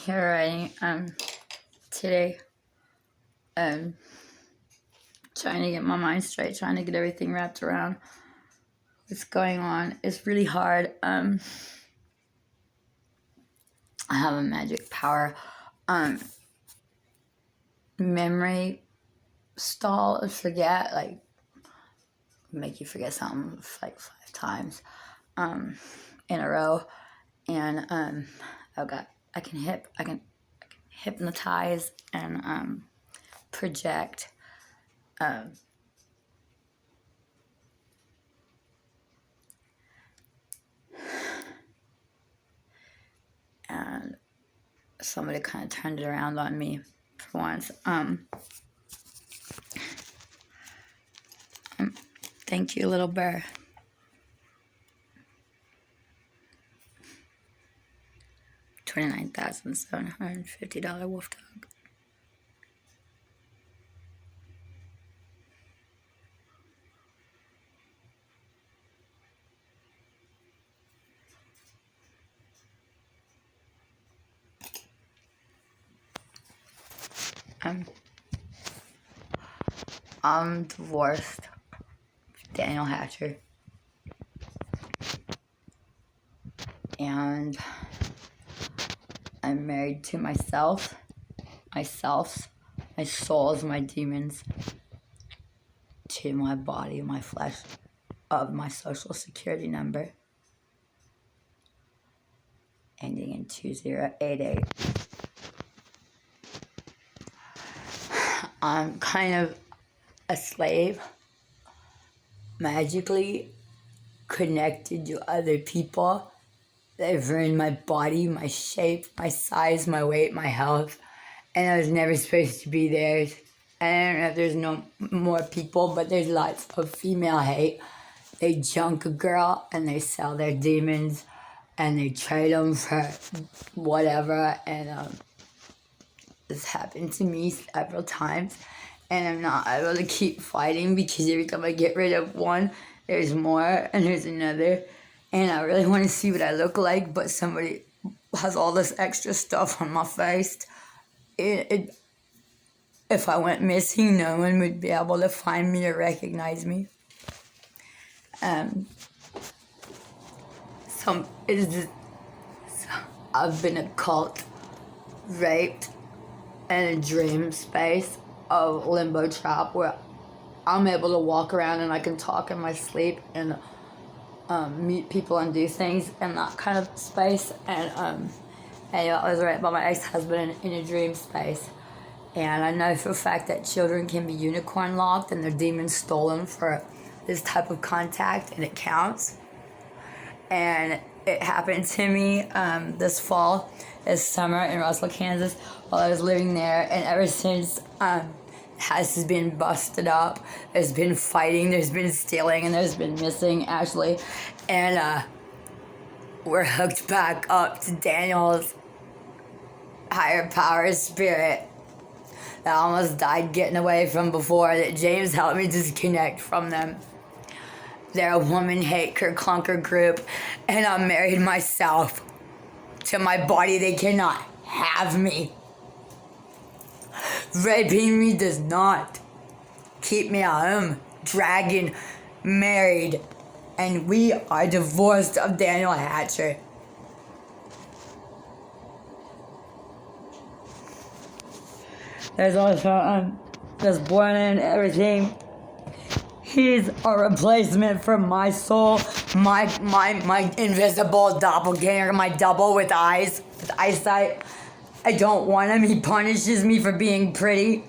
here writing today, trying to get my mind straight, trying to get everything wrapped around what's going on. It's really hard. I have a magic power memory stall of forget, like make you forget something like 5 times in a row, and I can hypnotize and project and somebody kind of turned it around on me for once. Thank you, little bear. $29,750 wolf dog. I'm divorced. Daniel Hatcher. And I'm married to myself, my souls, my demons, to my body, my flesh, of my social security number, ending in 2088. I'm kind of a slave, magically connected to other people. They've ruined my body, my shape, my size, my weight, my health, and I was never supposed to be theirs. And I don't know if there's no more people, but there's lots of female hate. They junk a girl and they sell their demons and they trade them for whatever. And this happened to me several times, and I'm not able to keep fighting because every time I get rid of one, there's more and there's another. And I really want to see what I look like, but somebody has all this extra stuff on my face. If I went missing, no one would be able to find me or recognize me. I've been occult, raped, in a dream space of limbo trap where I'm able to walk around and I can talk in my sleep and meet people and do things in that kind of space. And I was raped by my ex-husband in a dream space. And I know for a fact that children can be unicorn locked and their demons stolen for this type of contact, and it counts. And it happened to me this summer in Russell, Kansas, while I was living there. And ever since, house has been busted up. There's been fighting, there's been stealing, and there's been missing, actually. And we're hooked back up to Daniel's higher power spirit that I almost died getting away from before, that James helped me disconnect from them. They're a woman hate clunker group, and I'm married myself to my body. They cannot have me. Raping me does not keep me at home. Dragon, married, and we are divorced of Daniel Hatcher. There's also this born and everything. He's a replacement for my soul, my invisible doppelganger, my double with eyes, with eyesight. I don't want him. He punishes me for being pretty.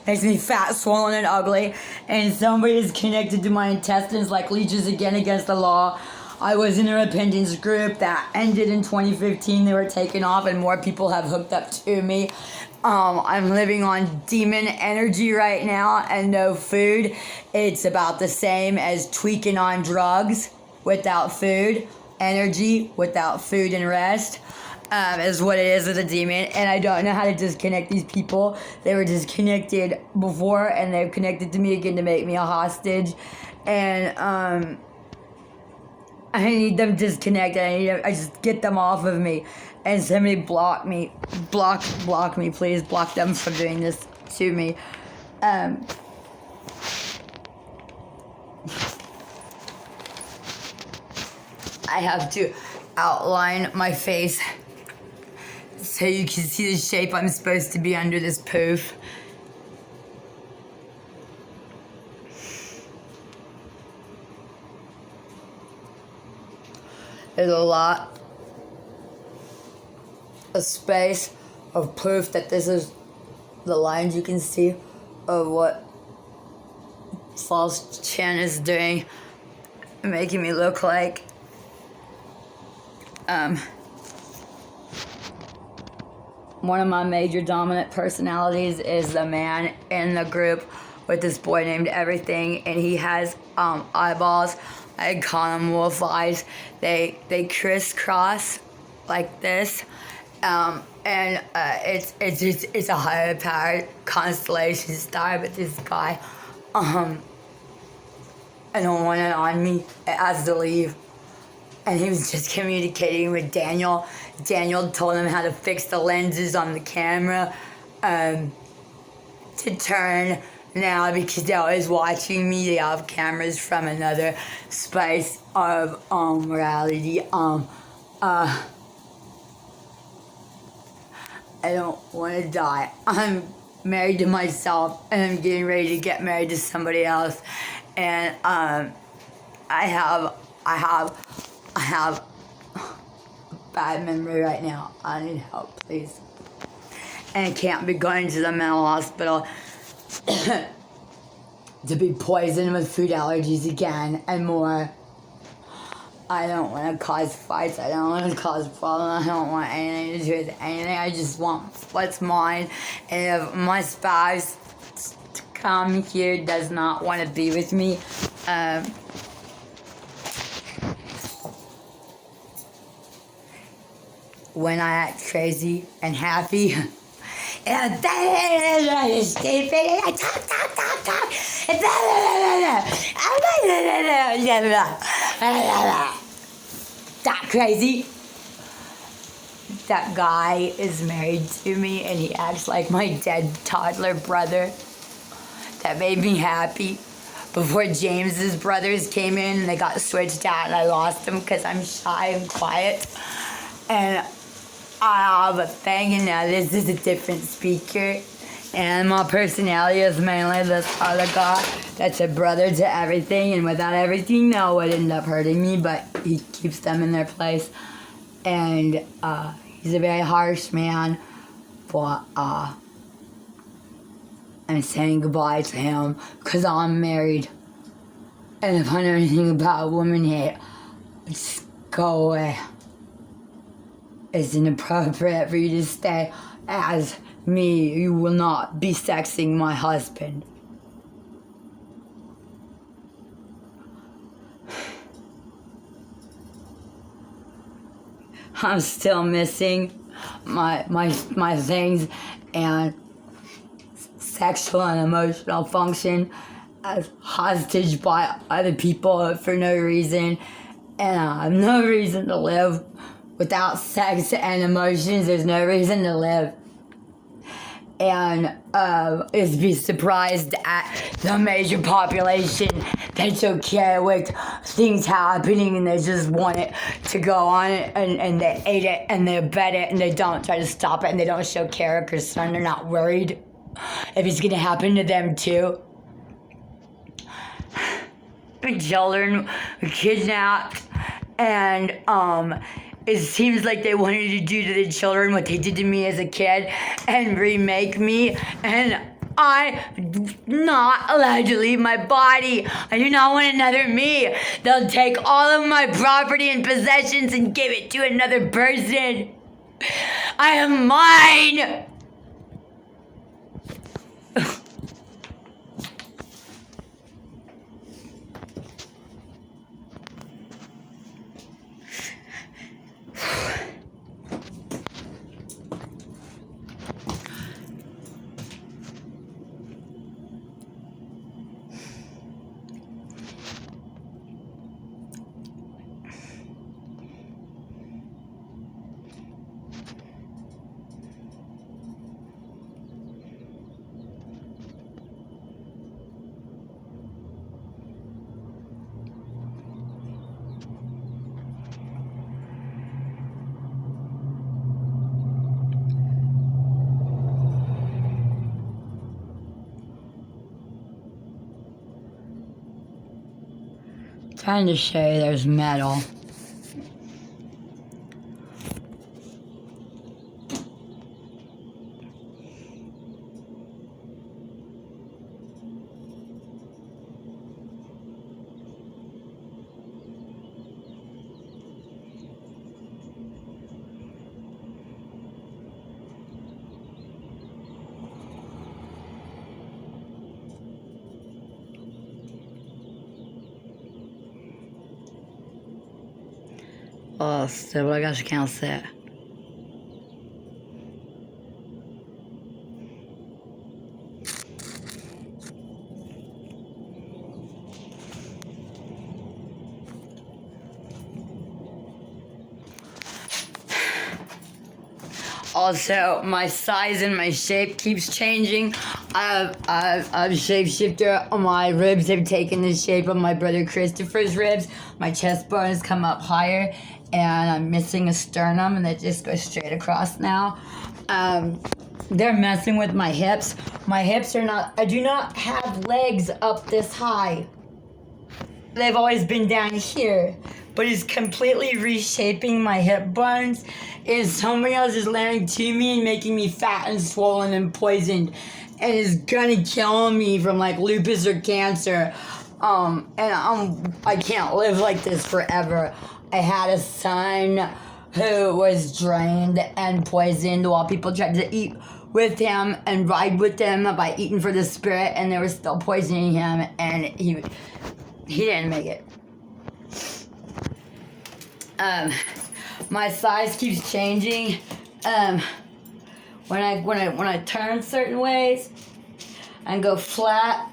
Makes me fat, swollen, and ugly. And somebody is connected to my intestines like leeches again against the law. I was in a repentance group that ended in 2015. They were taken off and more people have hooked up to me. I'm living on demon energy right now and no food. It's about the same as tweaking on drugs without food. Energy without food and rest. Is what it is with a demon, and I don't know how to disconnect these people. They were disconnected before, and they've connected to me again to make me a hostage, and I need them disconnected. I just get them off of me. And somebody block me. Block me, please. Block them from doing this to me. I have to outline my face so you can see the shape I'm supposed to be under this poof. There's a lot of space of proof that this is the lines you can see of what false chin is doing, making me look like one of my major dominant personalities is the man in the group with this boy named Everything, and he has eyeballs. I call them wolf eyes. They crisscross like this, and it's a higher powered constellation star. But this guy, I don't want it on me. It has to leave. And he was just communicating with Daniel. Daniel told him how to fix the lenses on the camera to turn now, because they're always watching me. They have cameras from another space of reality. I don't want to die. I'm married to myself, and I'm getting ready to get married to somebody else. And I have bad memory right now. I need help, please. And I can't be going to the mental hospital to be poisoned with food allergies again and more. I don't want to cause fights. I don't want to cause problems. I don't want anything to do with anything. I just want what's mine. And if my spouse to come here does not want to be with me, when I act crazy and happy, and stupid, and I talk, that crazy. That guy is married to me, and he acts like my dead toddler brother. That made me happy. Before James's brothers came in, and they got switched out, and I lost them because I'm shy and quiet. And I have a thing, and now this is a different speaker. And my personality is mainly this other guy that's a brother to Everything, and without Everything, that would end up hurting me, but he keeps them in their place. And he's a very harsh man, but I'm saying goodbye to him because I'm married. And if I know anything about woman hate, just go away. It's inappropriate for you to stay as me. You will not be sexing my husband. I'm still missing my things and sexual and emotional function as hostage by other people for no reason. And I have no reason to live. Without sex and emotions, there's no reason to live. And is be surprised at the major population that's okay with things happening, and they just want it to go on, and they ate it and they abet it, and they don't try to stop it, and they don't show care or concern. They're not worried if it's gonna happen to them too. Children were kidnapped, and it seems like they wanted to do to the children what they did to me as a kid and remake me, and I'm not allowed to leave my body. I do not want another me. They'll take all of my property and possessions and give it to another person. I am mine. Trying to show you there's metal. Oh, still, I guess you can't see it. Also, my size and my shape keeps changing. I'm shapeshifter. My ribs have taken the shape of my brother Christopher's ribs. My chest bone has come up higher, and I'm missing a sternum, and it just goes straight across now. They're messing with my hips. My hips are not, I do not have legs up this high. They've always been down here, but he's completely reshaping my hip bones. Is somebody else is laying to me and making me fat and swollen and poisoned, and is gonna kill me from like lupus or cancer. I can't live like this forever. I had a son who was drained and poisoned while people tried to eat with him and ride with him by eating for the spirit, and they were still poisoning him, and he didn't make it. My size keeps changing. When I turn certain ways and go flat,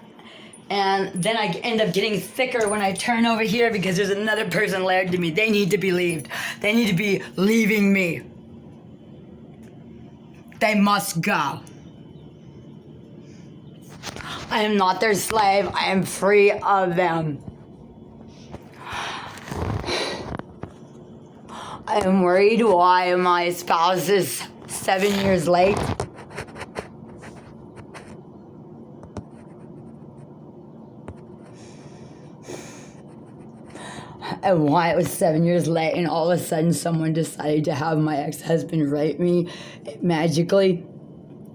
and then I end up getting thicker when I turn over here because there's another person layered to me. They need to be leaved. They need to be leaving me. They must go. I am not their slave. I am free of them. I am worried why my spouse is 7 years late. And why it was 7 years late, and all of a sudden someone decided to have my ex-husband rape me magically,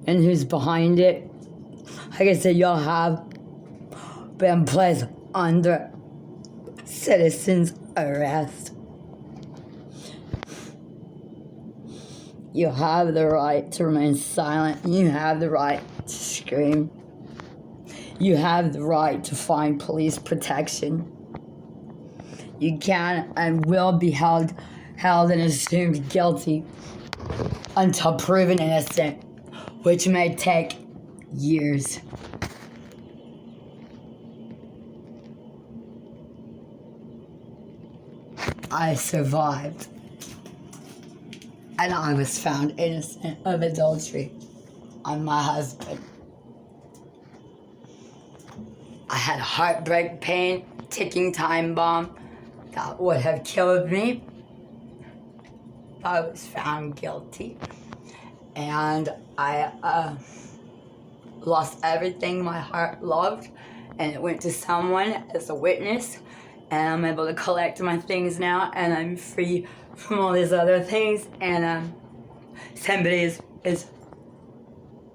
and who's behind it. Like I said, y'all have been placed under citizen's arrest. You have the right to remain silent. You have the right to scream. You have the right to find police protection. You can and will be held and assumed guilty until proven innocent, which may take years. I survived, and I was found innocent of adultery on my husband. I had heartbreak pain, ticking time bomb that would have killed me if I was found guilty. And I lost everything my heart loved, and it went to someone as a witness, and I'm able to collect my things now, and I'm free from all these other things, and somebody is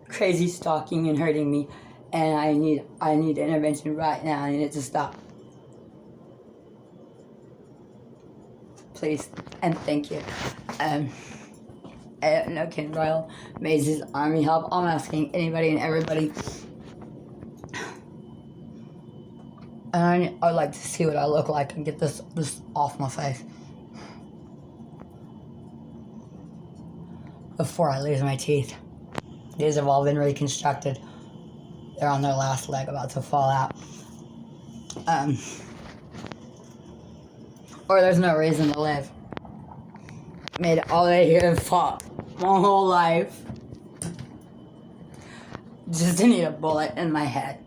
crazy stalking and hurting me, and I need intervention right now. I need it to stop. Please and thank you. I don't know, Ken Royal, Maze's Army Help. I'm asking anybody and everybody. And I'd like to see what I look like and get this off my face before I lose my teeth. These have all been reconstructed. They're on their last leg, about to fall out. Or there's no reason to live. Made it all the way here and fought my whole life just to need a bullet in my head.